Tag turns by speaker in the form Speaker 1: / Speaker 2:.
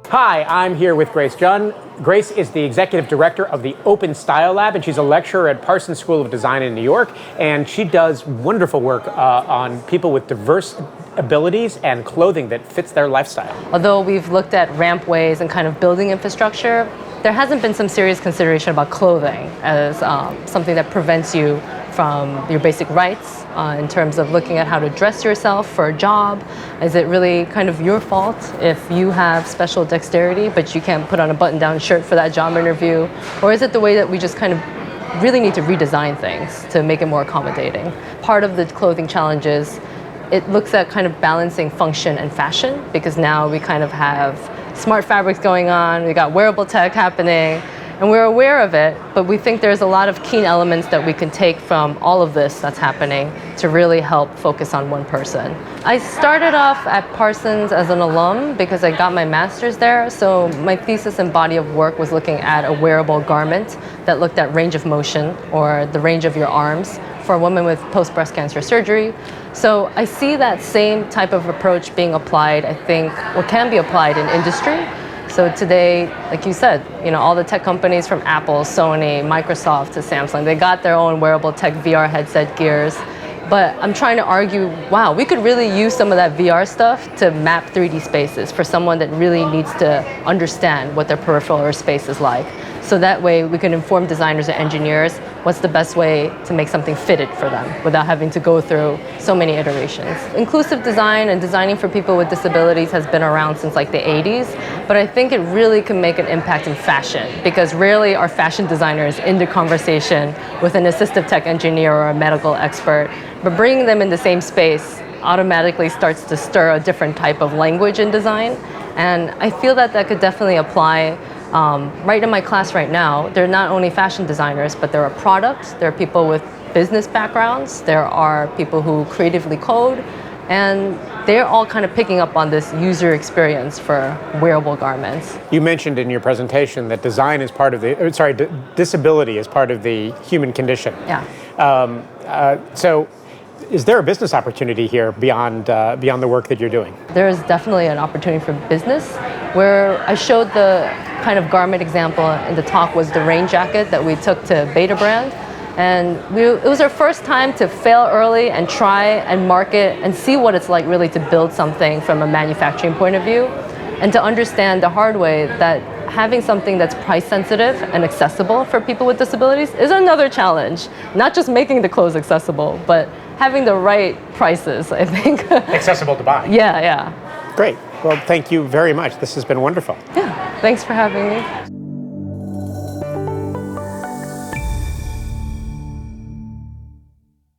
Speaker 1: Hi, I'm here with Grace Junn. Grace is the executive director of the Open Style Lab, and she's a lecturer at Parsons School of Design in New York. And she does wonderful work on people with diverse abilities and clothing that fits their lifestyle.
Speaker 2: Although we've looked at rampways and kind of building infrastructure, there hasn't been some serious consideration about clothing as something that prevents you from your basic rights in terms of looking at how to dress yourself for a job. Is it really kind of your fault if you have special dexterity but you can't put on a button-down shirt for that job interview? Or is it the way that we just kind of really need to redesign things to make it more accommodating? Part of the clothing challenge is it looks at kind of balancing function and fashion, because now we kind of have smart fabrics going on, we got wearable tech happening, and we're aware of it, but we think there's a lot of keen elements that we can take from all of this that's happening to really help focus on one person. I started off at Parsons as an alum because I got my master's there, so my thesis and body of work was looking at a wearable garment that looked at range of motion, or the range of your arms, for a woman with post-breast cancer surgery. So I see that same type of approach being applied, I think, or can be applied in industry. So today, like you said, all the tech companies from Apple, Sony, Microsoft to Samsung, they got their own wearable tech VR headset gears. But I'm trying to argue, wow, we could really use some of that VR stuff to map 3D spaces for someone that really needs to understand what their peripheral or space is like. So that way we can inform designers and engineers what's the best way to make something fitted for them without having to go through so many iterations. Inclusive design and designing for people with disabilities has been around since like the 80s, but I think it really can make an impact in fashion, because rarely are fashion designers in the conversation with an assistive tech engineer or a medical expert, but bringing them in the same space automatically starts to stir a different type of language in design. And I feel that that could definitely apply. Right in my class right now, there are not only fashion designers, but there are products, there are people with business backgrounds, there are people who creatively code, and they're all kind of picking up on this user experience for wearable garments.
Speaker 1: You mentioned in your presentation that design is part of disability is part of the human condition.
Speaker 2: Yeah.
Speaker 1: So is there a business opportunity here beyond the work that you're doing?
Speaker 2: There is definitely an opportunity for business, where I showed the kind of garment example in the talk was the rain jacket that we took to Beta Brand. And it was our first time to fail early and try and market and see what it's like really to build something from a manufacturing point of view, and to understand the hard way that having something that's price sensitive and accessible for people with disabilities is another challenge. Not just making the clothes accessible, but having the right prices, I think.
Speaker 1: Accessible to buy.
Speaker 2: Yeah.
Speaker 1: Great. Well, thank you very much. This has been wonderful.
Speaker 2: Yeah, thanks for having me.